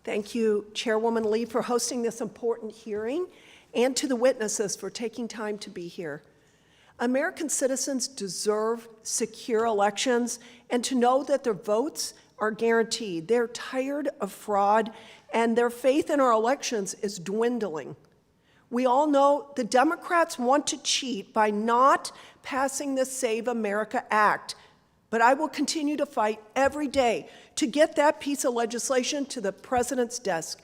Thank you, Chairwoman Lee, for hosting this important hearing, and to the witnesses for taking time to be here. American citizens deserve secure elections and to know that their votes are guaranteed. They're tired of fraud, and their faith in our elections is dwindling. We all know the Democrats want to cheat by not passing the Save America Act, but I will continue to fight every day to get that piece of legislation to the president's desk.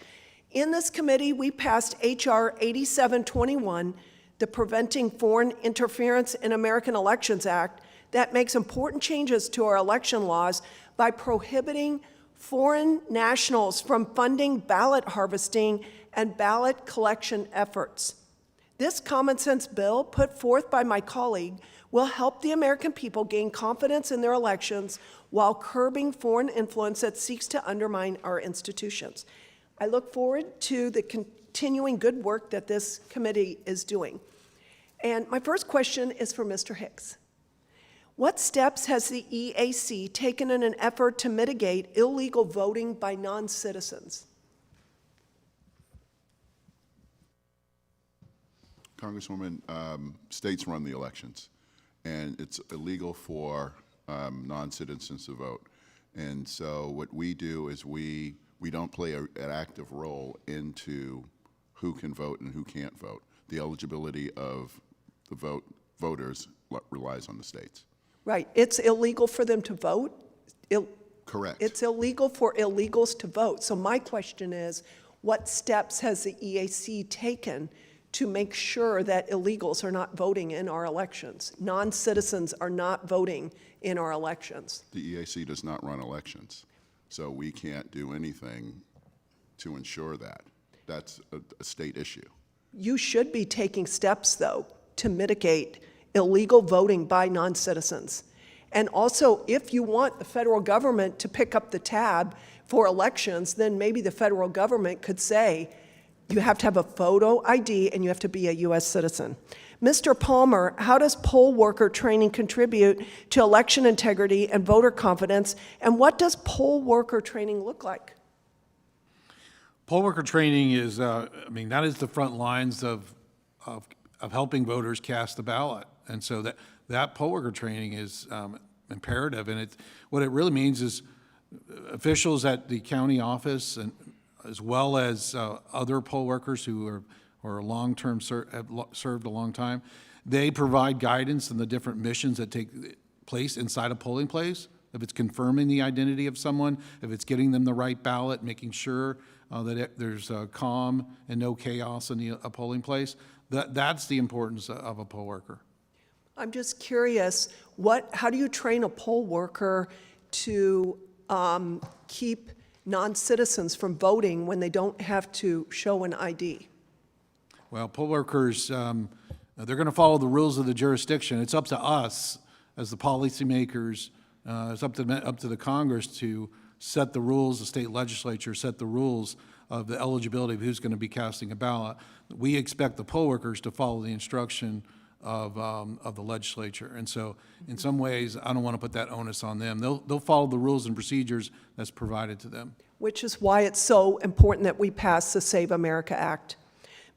In this committee, we passed H.R. 8721, the Preventing Foreign Interference in American Elections Act, that makes important changes to our election laws by prohibiting foreign nationals from funding ballot harvesting and ballot collection efforts. This common sense bill, put forth by my colleague, will help the American people gain confidence in their elections while curbing foreign influence that seeks to undermine our institutions. I look forward to the continuing good work that this committee is doing. And my first question is for Mr. Hicks. What steps has the EAC taken in an effort to mitigate illegal voting by non-citizens? Congresswoman, states run the elections, and it's illegal for non-citizens to vote. And so what we do is we don't play an active role into who can vote and who can't vote. The eligibility of the voters relies on the states. Right. It's illegal for them to vote? Correct. It's illegal for illegals to vote. So my question is, what steps has the EAC taken to make sure that illegals are not voting in our elections? Non-citizens are not voting in our elections. The EAC does not run elections, so we can't do anything to ensure that. That's a state issue. You should be taking steps, though, to mitigate illegal voting by non-citizens. And also, if you want the federal government to pick up the tab for elections, then maybe the federal government could say, you have to have a photo ID and you have to be a U.S. citizen. Mr. Palmer, how does poll worker training contribute to election integrity and voter confidence, and what does poll worker training look like? Poll worker training is, that is the front lines of helping voters cast the ballot. And so that poll worker training is imperative. And what it really means is officials at the county office, and as well as other poll workers who are long-term, have served a long time, they provide guidance in the different missions that take place inside a polling place. If it's confirming the identity of someone, if it's getting them the right ballot, making sure that there's calm and no chaos in a polling place, that's the importance of a poll worker. I'm just curious, how do you train a poll worker to keep non-citizens from voting when they don't have to show an ID? Well, poll workers, they're going to follow the rules of the jurisdiction. It's up to us as the policymakers, it's up to the Congress to set the rules, the state legislature set the rules of the eligibility of who's going to be casting a ballot. We expect the poll workers to follow the instruction of the legislature. And so in some ways, I don't want to put that onus on them. They'll follow the rules and procedures that's provided to them. Which is why it's so important that we pass the Save America Act.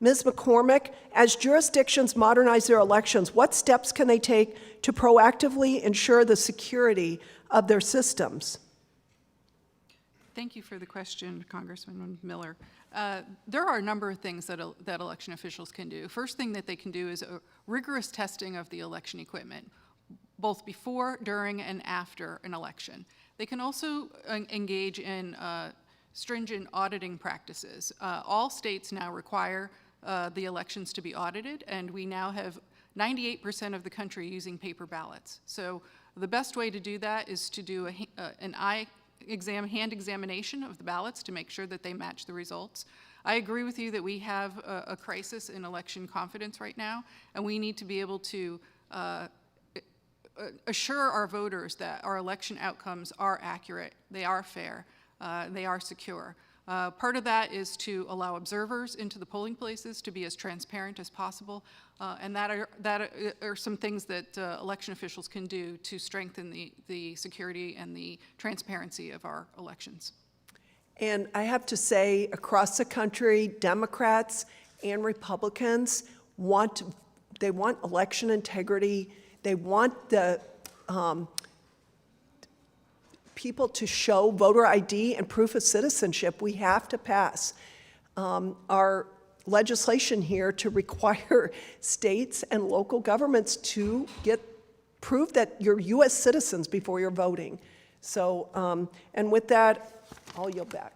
Ms. McCormick, as jurisdictions modernize their elections, what steps can they take to proactively ensure the security of their systems? Thank you for the question, Congressman Miller. There are a number of things that election officials can do. First thing that they can do is a rigorous testing of the election equipment, both before, during, and after an election. They can also engage in stringent auditing practices. All states now require the elections to be audited, and we now have 98% of the country using paper ballots. So the best way to do that is to do an hand examination of the ballots to make sure that they match the results. I agree with you that we have a crisis in election confidence right now, and we need to be able to assure our voters that our election outcomes are accurate, they are fair, they are secure. Part of that is to allow observers into the polling places to be as transparent as possible, and that are some things that election officials can do to strengthen the security and the transparency of our elections. And I have to say, across the country, Democrats and Republicans want election integrity. They want the people to show voter ID and proof of citizenship. We have to pass our legislation here to require states and local governments to prove that you're U.S. citizens before you're voting. So, and with that, I'll yield back.